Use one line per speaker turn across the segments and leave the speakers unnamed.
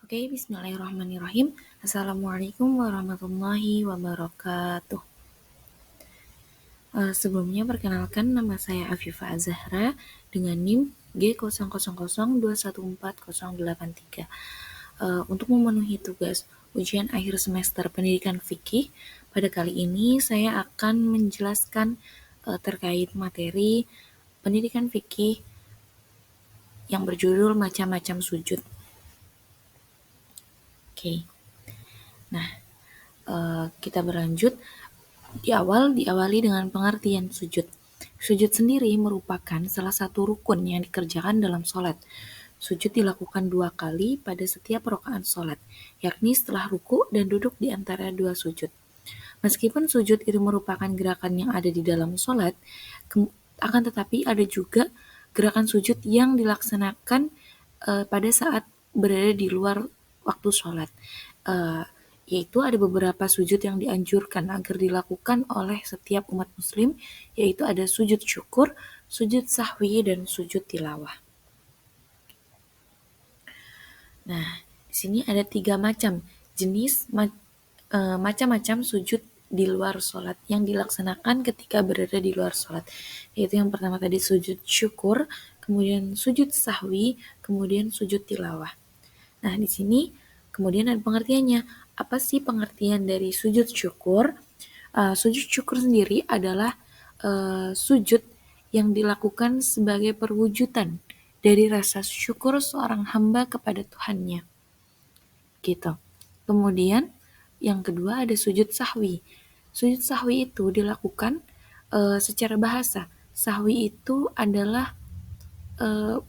Oke, bismillahirrahmanirrahim. Assalamualaikum warahmatullahi wabarakatuh. Sebelumnya perkenalkan nama saya Afifah Azahra dengan NIM G0002140083. Untuk memenuhi tugas ujian akhir semester pendidikan fikih, pada kali ini saya akan menjelaskan terkait materi pendidikan fikih yang berjudul macam-macam sujud. Oke. Nah, kita berlanjut. Diawali dengan pengertian sujud. Sujud sendiri merupakan salah satu rukun yang dikerjakan dalam sholat. Sujud dilakukan 2 kali pada setiap rakaat sholat, yakni setelah ruku dan duduk di antara 2 sujud. Meskipun sujud itu merupakan gerakan yang ada di dalam sholat, akan tetapi ada juga gerakan sujud yang dilaksanakan pada saat berada di luar waktu sholat. Yaitu ada beberapa sujud yang dianjurkan agar dilakukan oleh setiap umat muslim, yaitu ada sujud syukur, sujud sahwi, dan sujud tilawah. Nah, di sini ada 3 macam jenis macam-macam sujud di luar sholat yang dilaksanakan ketika berada di luar sholat. Yaitu yang pertama tadi sujud syukur, kemudian sujud sahwi, kemudian sujud tilawah. Nah, di sini kemudian ada pengertiannya. Apa sih pengertian dari sujud syukur? Sujud syukur sendiri adalah sujud yang dilakukan sebagai perwujudan dari rasa syukur seorang hamba kepada Tuhannya. Gitu. Kemudian yang kedua ada sujud sahwi. Sujud sahwi itu dilakukan secara bahasa. Sahwi itu adalah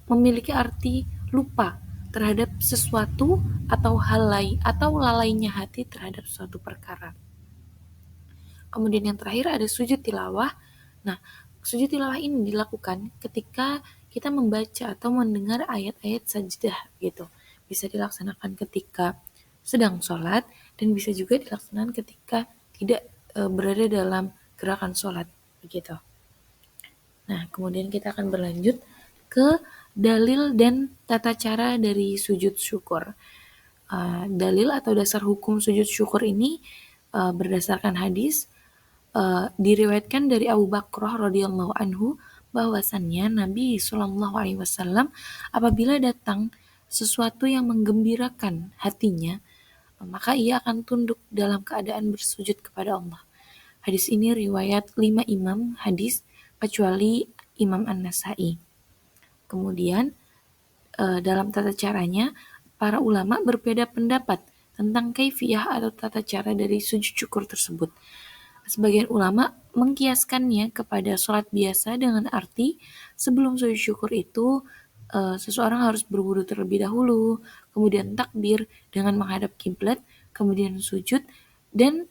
memiliki arti lupa terhadap sesuatu atau hal lain atau lalainya hati terhadap suatu perkara. Kemudian yang terakhir ada sujud tilawah. Nah, sujud tilawah ini dilakukan ketika kita membaca atau mendengar ayat-ayat sajdah gitu. Bisa dilaksanakan ketika sedang sholat dan bisa juga dilaksanakan ketika tidak berada dalam gerakan sholat begitu. Nah, kemudian kita akan berlanjut ke dalil dan tata cara dari sujud syukur. Dalil atau dasar hukum sujud syukur ini berdasarkan hadis diriwayatkan dari Abu Bakrah radhiyallahu anhu bahwasannya Nabi Shallallahu alaihi wasallam apabila datang sesuatu yang menggembirakan hatinya, maka ia akan tunduk dalam keadaan bersujud kepada Allah. Hadis ini riwayat 5 imam hadis kecuali Imam An-Nasai. Kemudian dalam tata caranya para ulama berbeda pendapat tentang kaifiyah atau tata cara dari sujud syukur tersebut. Sebagian ulama mengkiaskannya kepada sholat biasa dengan arti sebelum sujud syukur itu seseorang harus berwudu terlebih dahulu, kemudian takbir dengan menghadap kiblat, kemudian sujud dan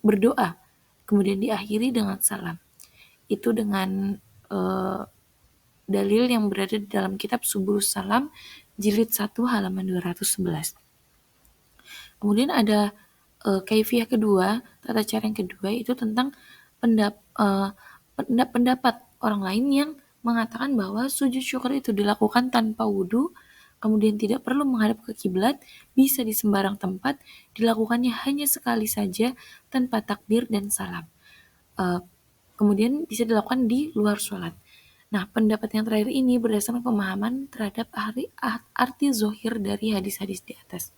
berdoa, kemudian diakhiri dengan salam. Itu dengan dalil yang berada di dalam kitab Subulus Salam jilid 1 halaman 211. Kemudian ada kaifiyah kedua, tata cara yang kedua itu tentang pendapat orang lain yang mengatakan bahwa sujud syukur itu dilakukan tanpa wudhu, kemudian tidak perlu menghadap ke kiblat, bisa di sembarang tempat, dilakukannya hanya sekali saja tanpa takbir dan salam. Kemudian bisa dilakukan di luar sholat. Nah, pendapat yang terakhir ini berdasarkan pemahaman terhadap arti zohir dari hadis-hadis di atas.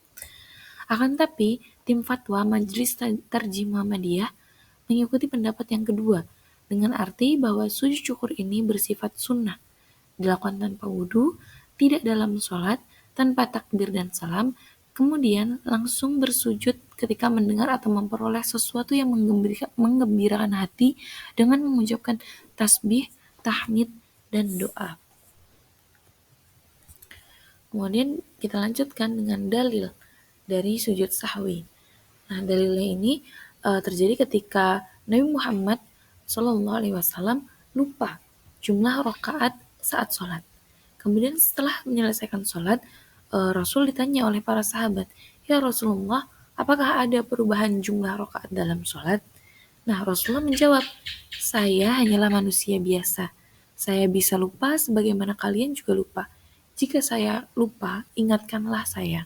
Akan tapi, tim fatwa Majelis Tarjih Muhammadiyah mengikuti pendapat yang kedua, dengan arti bahwa sujud syukur ini bersifat sunnah, dilakukan tanpa wudhu, tidak dalam sholat, tanpa takbir dan salam, kemudian langsung bersujud ketika mendengar atau memperoleh sesuatu yang menggembirakan hati dengan mengucapkan tasbih, tahmid, dan doa. Kemudian kita lanjutkan dengan dalil dari sujud sahwi. Nah, dalilnya ini terjadi ketika Nabi Muhammad SAW lupa jumlah rakaat saat sholat. Kemudian setelah menyelesaikan sholat, Rasul ditanya oleh para sahabat, "Ya Rasulullah, apakah ada perubahan jumlah rakaat dalam sholat?" Nah, Rasulullah menjawab, "Saya hanyalah manusia biasa. Saya bisa lupa sebagaimana kalian juga lupa. Jika saya lupa, ingatkanlah saya.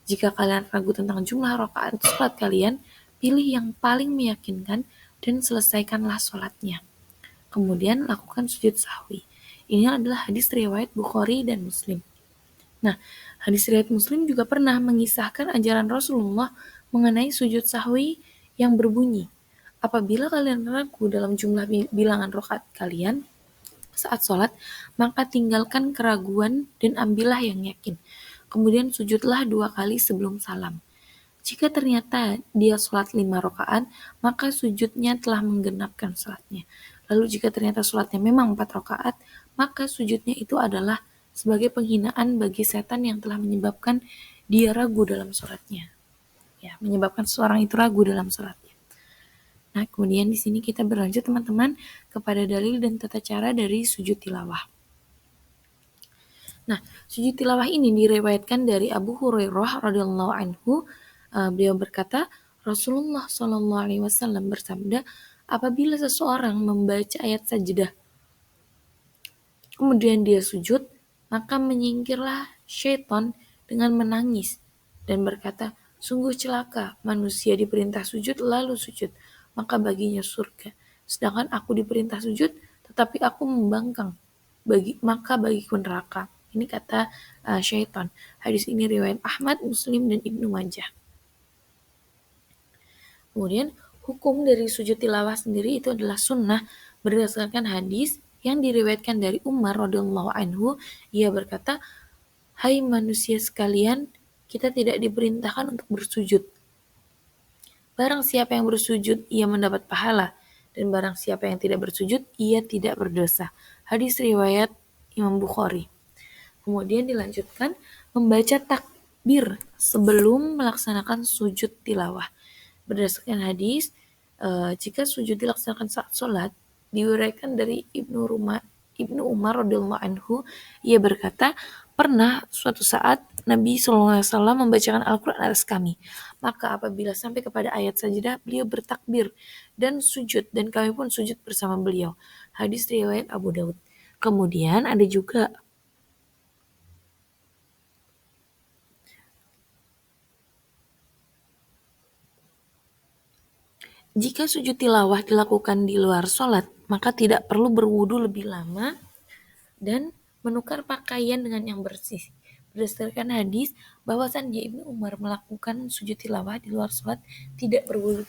Jika kalian ragu tentang jumlah rakaat sholat kalian, pilih yang paling meyakinkan dan selesaikanlah sholatnya. Kemudian lakukan sujud sahwi. Ini adalah hadis riwayat Bukhari dan Muslim. Nah, hadis riwayat Muslim juga pernah mengisahkan ajaran Rasulullah mengenai sujud sahwi yang berbunyi, apabila kalian ragu dalam jumlah bilangan rakaat kalian saat sholat, maka tinggalkan keraguan dan ambillah yang yakin. Kemudian sujudlah 2 kali sebelum salam. Jika ternyata dia sholat 5 rakaat, maka sujudnya telah menggenapkan sholatnya. Lalu jika ternyata sholatnya memang 4 rakaat, maka sujudnya itu adalah sebagai penghinaan bagi setan yang telah menyebabkan dia ragu dalam sholatnya. Ya, menyebabkan seorang itu ragu dalam sholatnya. Nah, kemudian di sini kita berlanjut teman-teman kepada dalil dan tata cara dari sujud tilawah. Nah, sujud tilawah ini diriwayatkan dari Abu Hurairah radhiyallahu anhu. Beliau berkata, Rasulullah Shallallahu alaihi wasallam bersabda, apabila seseorang membaca ayat sajdah, kemudian dia sujud, maka menyingkirlah syaitan dengan menangis dan berkata, sungguh celaka manusia diperintah sujud lalu sujud, maka baginya surga. Sedangkan aku diperintah sujud, tetapi aku membangkang, maka bagiku neraka. Ini kata syaitan. Hadis ini riwayat Ahmad, Muslim, dan Ibnu Majah. Kemudian hukum dari sujud tilawah sendiri itu adalah sunnah berdasarkan hadis yang diriwayatkan dari Umar radhiyallahu anhu. Ia berkata, hai manusia sekalian, kita tidak diperintahkan untuk bersujud. Barang siapa yang bersujud, ia mendapat pahala. Dan barang siapa yang tidak bersujud, ia tidak berdosa. Hadis riwayat Imam Bukhari. Kemudian dilanjutkan membaca takbir sebelum melaksanakan sujud tilawah. Berdasarkan hadis, jika sujud dilaksanakan saat sholat, diuraikan dari Ibnu Umar radhiyallahu anhu, ia berkata, pernah suatu saat Nabi SAW membacakan Al-Quran atas kami. Maka apabila sampai kepada ayat sajdah, beliau bertakbir dan sujud, dan kami pun sujud bersama beliau. Hadis riwayat Abu Daud. Kemudian ada juga jika sujud tilawah dilakukan di luar sholat, maka tidak perlu berwudu lebih lama dan menukar pakaian dengan yang bersih. Berdasarkan hadis, bahwasannya Ibnu Umar melakukan sujud tilawah di luar sholat tidak berwudu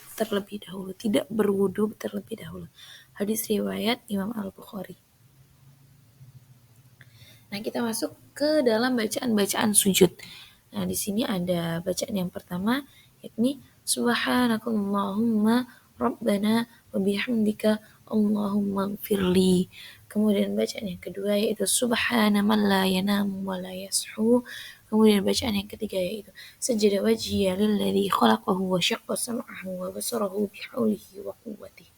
terlebih dahulu. Hadis riwayat Imam Al-Bukhari. Nah, kita masuk ke dalam bacaan-bacaan sujud. Nah, di sini ada bacaan yang pertama, yakni Subhanakallahumma Rabbana wa bihamdika Allahumma gfirli. Kemudian bacaan yang kedua yaitu Subhana man la yanamu wa la yashu. Kemudian bacaan yang ketiga yaitu Sajada wajhiya lilladzi khalaqahu wa syaqqa sam'ahu wa basarahu bihaulihi wa quwwatihi.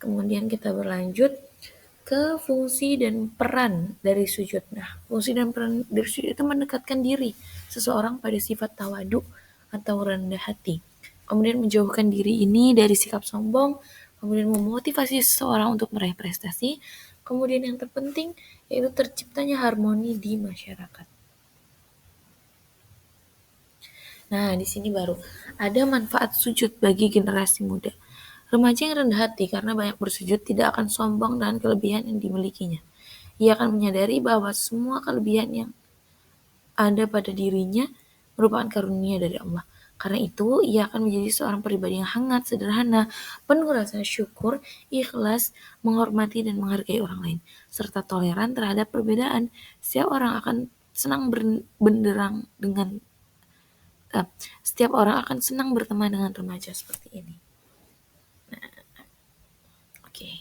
Kemudian kita berlanjut ke fungsi dan peran dari sujud. Nah, fungsi dan peran dari sujud itu mendekatkan diri seseorang pada sifat tawadu atau rendah hati. Kemudian menjauhkan diri ini dari sikap sombong, kemudian memotivasi seseorang untuk meraih prestasi. Kemudian yang terpenting yaitu terciptanya harmoni di masyarakat. Nah, di sini baru ada manfaat sujud bagi generasi muda. Remaja yang rendah hati karena banyak bersujud tidak akan sombong dengan kelebihan yang dimilikinya. Ia akan menyadari bahwa semua kelebihan yang ada pada dirinya merupakan karunia dari Allah. Karena itu, ia akan menjadi seorang pribadi yang hangat, sederhana, penuh rasa syukur, ikhlas, menghormati dan menghargai orang lain, serta toleran terhadap perbedaan. Setiap orang akan senang berteman dengan remaja seperti ini. Oke,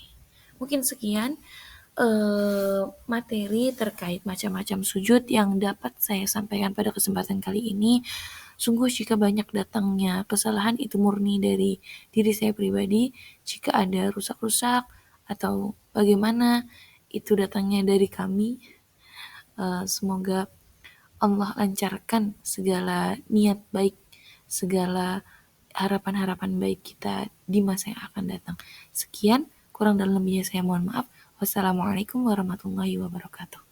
mungkin sekian materi terkait macam-macam sujud yang dapat saya sampaikan pada kesempatan kali ini. Sungguh jika banyak datangnya kesalahan itu murni dari diri saya pribadi. Jika ada rusak-rusak atau bagaimana itu datangnya dari kami. Semoga Allah lancarkan segala niat baik, segala harapan-harapan baik kita di masa yang akan datang. Sekian, kurang dan lebihnya saya mohon maaf. Wassalamualaikum warahmatullahi wabarakatuh.